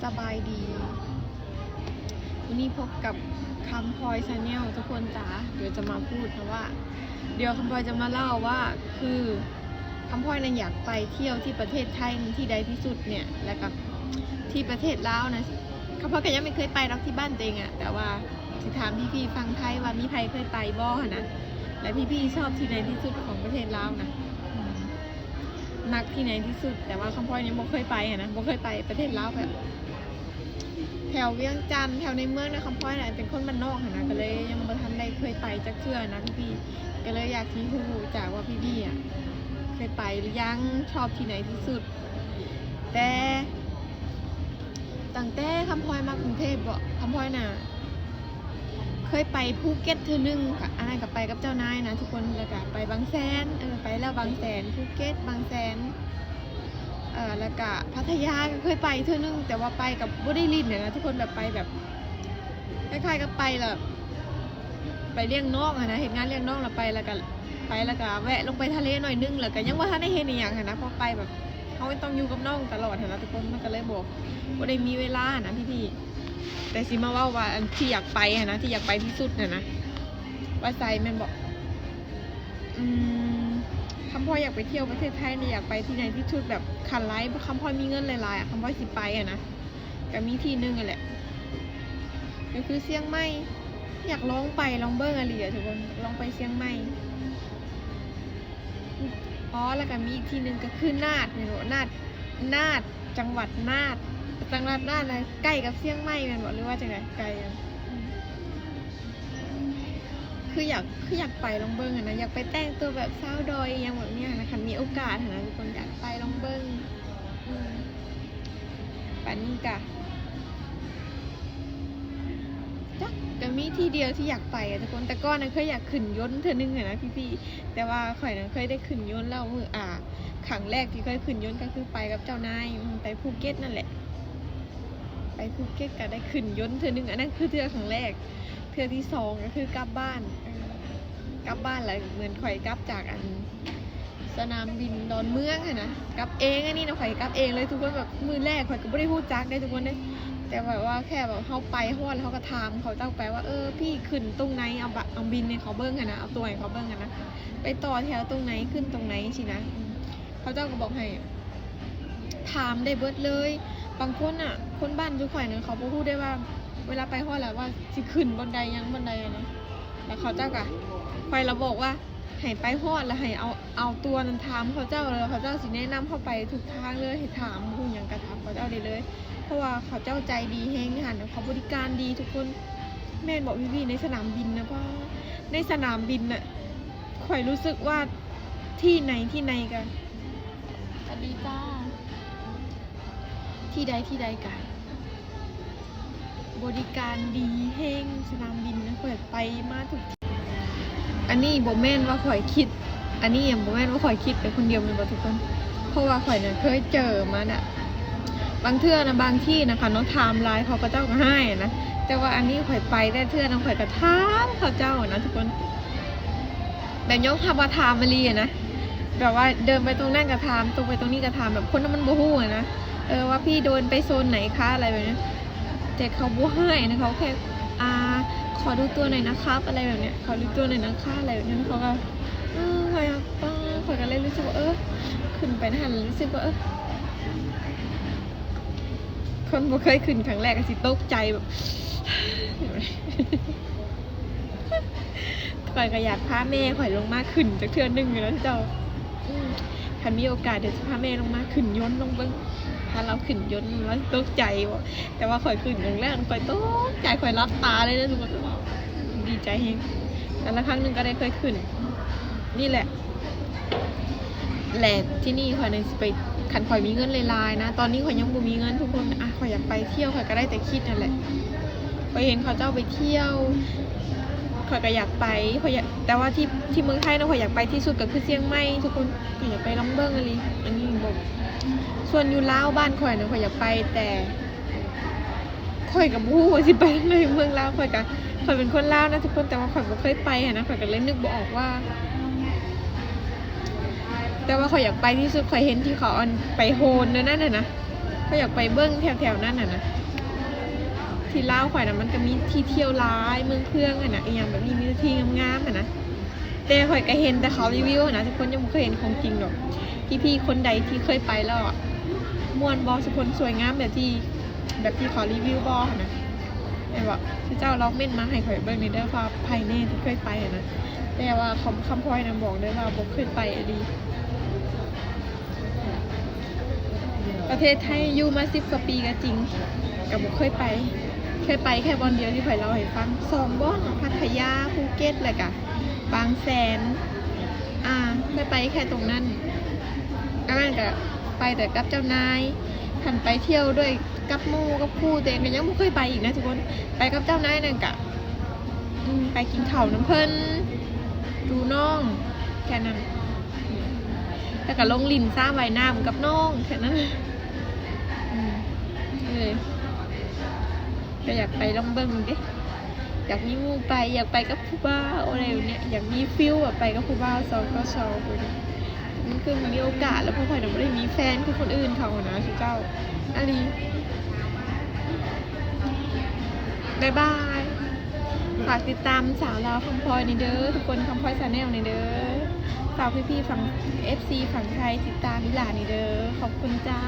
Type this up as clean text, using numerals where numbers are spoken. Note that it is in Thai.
สบายดีวันนี้พบกับคำพลอยชาแนลทุกคนจ๋าเดี๋ยวจะมาพูดนะว่าเดี๋ยวคำพลอยจะมาเล่าว่าคือคำพลอยเนี่ยอยากไปเที่ยวที่ประเทศไทยที่ใดที่สุดเนี่ยแล้วกับที่ประเทศลาวนะคำพลอยก็ยังไม่เคยไปหรอกที่บ้านตัวเองอะแต่ว่าสิถามพี่ๆฟังไทยว่ามีใครเคยไปบ่นะและพี่ๆชอบที่ไหนที่สุดของประเทศลาวนะมักที่ไหนที่สุดแต่ว่าคำพลอยยังบ่เคยไปนะบ่เคยไปประเทศลาวแบบแถวเวียงจันทร์แถวในเมืองนะคำพลอยเป็นคนบ้านนอกนะก็เลยยังบ่ทันได้เคยไปจักเทื่อนะพี่ๆก็เลยอยากที่รู้จากว่าพี่ๆอ่ะเคยไปหรือยังชอบที่ไหนที่สุดแต่ตั้งแต่คำพลอยมากรุงเทพบ่คำพลอยน่ะเคยไปภูเก็ตเธอนึงกับอันนั้นกับไปกับเจ้านายนะทุกคนแล้วก็ไปบางแสนไปแล้วบางแสนภูเก็ตบางแสนแล้วก็พัทยาก็เคยไปเธอนึงแต่ว่าไปกับบ่ได้ลินเนี่ยนะทุกคนแบบไปแบบคล้ายๆกับไปแบบไปเลี้ยงนกนะเห็นงานเลี้ยงนกแล้วไปแล้วก็แวะลงไปทะเลหน่อยนึงแล้วก็ยังว่าท่านได้เห็นอีกอย่างนะเพราะไปแบบเขาไม่ต้องอยู่กับน้องตลอดนะทุกคนมันก็เลยบอกบ่ได้มีเวลานะพี่ๆแต่สิมาว่าอันที่อยากไปนะที่อยากไปที่สุดนะว่าไซแม่บอกคำพ่ออยากไปเที่ยวประเทศไทยเนี่ยอยากไปที่ไหนที่สุดแบบคันไลฟ์คำพ่อมีเงินหลายๆคำพ่อสิไปนะก็มีที่นึงแหละก็คือเชียงใหม่อยากลองไปลองเบิ้งอะไรทุกคนลองไปเชียงใหม่แล้วก็มีอีกที่นึงก็คือนาดเนี่ยนาดจังหวัดนาดอะไรใกล้กับเชียงใหม่แม่นบ่หรือว่าจังได๋ไกลกันคืออยากไปลองเบิ้งนะอยากไปแต่งตัวแบบสาวดอยอย่างแบบนี้นะคะมีโอกาสนะทุกคนอยากไปลองเบิ้งปันนี้กะจักก็มีที่เดียวที่อยากไปทุกคนแต่ก่อนนั้นเคยอยากขึ้นยนต์เธอนึงนะพี่แต่ว่าข่อยนั้นเคยได้ขึ้นยนต์แล้วมือครั้งแรกที่เคยขึ้นยนต์ก็คือไปกับเจ้านายไปภูเก็ตนั่นแหละไปภูเก็ตก็ได้ขึ้นยนต์เธอนึงอันนั้นคือเทื่อครั้งแรกเทื่อที่สองก็คือกลับบ้านแล้วเหมือนข่อยกลับจากสนามบินดอนเมืองนะกลับเองอันนี้นะข่อยกลับเองเลยทุกคนแบบมือแรกข่อยก็ไม่ได้พูดจักได้ทุกคนได้แต่แบบว่าแค่แบบเขาไปฮอดแล้วเขาก็ถามเขาเจ้าไปว่าพี่ขึ้นตรงไหนเอาบินในเขาเบิ้งนะเอาตัวให้เขาเบิ้งนะไปต่อแถวตรงไหนขึ้นตรงไหนสินะเขาเจ้าก็บอกให้ถามได้เบิดเลยบางคนคนบ้านทุกข่อยเนี่ยเขาพูดได้ว่าเวลาไปฮอดแล้วว่าสิขึ้นบนใดยังบนใดนะแล้วเขาเจ้าก็ข่อยเราบอกว่าให้ไปฮอดแล้วให้เอาตัวนั้นถามเขาเจ้าเลยเขาเจ้าสิแนะนำเข้าไปทุกทางเลยให้ถามผู้อย่างกระทำเขาเจ้าได้เลยเพราะว่าเขาเจ้าใจดีแฮงค่ะเขาบริการดีทุกคนแม่บอกพี่ๆในสนามบินนะเพราะในสนามบินน่ะข่อยรู้สึกว่าที่ไหนกันสวัสดีจ้าที่ใดกันบริการดีแฮงสนามบินนะข่อยไปมาทุกที่อันนี้บ่แม่นว่าข่อยคิดอันนี้บ่แม่นว่าข่อยคิดไปคนเดียวมันบ่ทุกคนเพราะว่าข่อยเนี่ยเคยเจอมาบางเทื่อนะบางที่นะคะน้องไทม์ไลน์เขาก็เจ้าก็ให้นะแต่ว่าอันนี้ข่อยไปได้เทื่อน้องข่อยก็ถามเขาเจ้านะทุกคนแบบยกคำว่าไทม์มาลีนะแบบว่าเดินไปตรงนั้นก็ถามตรงไปตรงนี้ก็ถามแบบคนนั้นมันบ่ฮู้นะว่าพี่โดนไปโซนไหนคะอะไรแบบนี้แต่เขาบ่ให้นะเขาแค่ขอดูตัวหน่อยนะครับอะไรแบบเนี้ยขอดูตัวหน่อยนะคะอะไรแบบนี้เขาก็ข่อยก็เลยรู้สึกว่าขึ้นไปนะรู้สึกว่าคนบ่เคยขึ้นครั้งแรกก็สิตกใจแบบข่อยก็อยากพาแม่ข่อยลงมาขึ้นจากเทื่อนึงอยู่แล้วเจ้าถ้ามีโอกาสเดี๋ยวจะพาแม่ลงมาขึ้นยนต์ลงเบิ่งถ้าเราขึ้นยนต์แล้วตกใจว่ะแต่ว่าข่อยขึ้นครั้งแรกข่อยตกใจข่อยรับตาเลยนะทุกคนดีใจแฮงแต่ละครั้งนึงก็ได้เคยขึ้นนี่แหละที่นี่ข่อยในไปขันข่อยมีเงินลายๆนะตอนนี้ข่อยยังบ่มีเงินทุกคนข่อยอยากไปเที่ยวข่อยก็ได้แต่คิดนั่นแหละข่อยเห็นเขาเจ้าไปเที่ยวข่อยก็อยากไปแต่ว่าที่เมืองไทยนะข่อยอยากไปที่สุดก็คือเชียงใหม่ทุกคนข่อยอยากไปลองเบิ้งอะไรอันนี้บอกส่วนอยู่ลาวบ้านข่อยนะข่อยอยากไปแต่ข่อยกับบู๊สิไปในเมืองลาวข่อยเป็นคนลาวนะทุกคนแต่ว่าข่อยบ่เคยไปนะข่อยก็เลยนึกบ่ออกว่าแต่ว่าข่อยอยากไปที่สุดข่อยเห็นที่เขาไปโฮนนั่นน่ะนะ ก็อยากไปเบิ้งแถวๆนั่นน่ะนะที่ลาวข่อยนะมันก็มีที่เที่ยวร้ายเมืองเพื่องอะนะอย่างแบบนี้มีที่งามๆอะนะแต่ข่อยก็เห็นแต่เขารีวิวนะทุกคนยังไม่เคยเห็นของจริงหรอกพี่ๆคนใดที่เคยไปแล้วอะม่วนบอสุคนสวยงามแบบที่เขารีวิวบอนะไอ้บอกที่เจ้าล็อกเม่นมาให้ข่อยเบิ้งในเด้อว่าภายในที่เคยไปอะนะแต่ว่าคำพลอยนะบอกได้ว่าบอกเคยไปอะดีประเทศไทยอยู่มา10 กว่าปีก็จริงกับบอกเคยไปแค่บอลเดียวที่ข่อยเล่าให้ฟัง2 บ่อนพัทยาภูเก็ตเลยกะบางแสนเคยไปแค่ตรงนั้นอันนั้นก็ไปแต่กับเจ้านายหันไปเที่ยวด้วยกับหมู่กับคู่แต่ก็ยังไม่เคยไปอีกนะทุกคนไปกับเจ้านายนั่นกะไปกินข้าวน้ำเพิ่นดูน้องแค่นั้นแต่ก็ลงลินซ่าใบหน้าเหมือนกับน้องแค่นั้นเลยก็อยากไปลองเบิ้งดิอยากมีหมู่ไปอยากไปกับผู้บ่าวอะไรแบบเนี้ยอยากมีฟิลแบบไปกับผู้บ่าวก็ชอบเลยมันคือมีโอกาสแล้วพวกข่อยไม่ได้มีแฟนคือคนอื่นเขานะชิเจ้าอะไรบ๊ายบายฝากติดตามสาวลาวคำพลอยในเด้อทุกคนคำพลอยชาแนลในเด้อฝากพี่ๆฝั่ง FC ฝั่งไทยติดตามมิลาในเด้อขอบคุณจ้า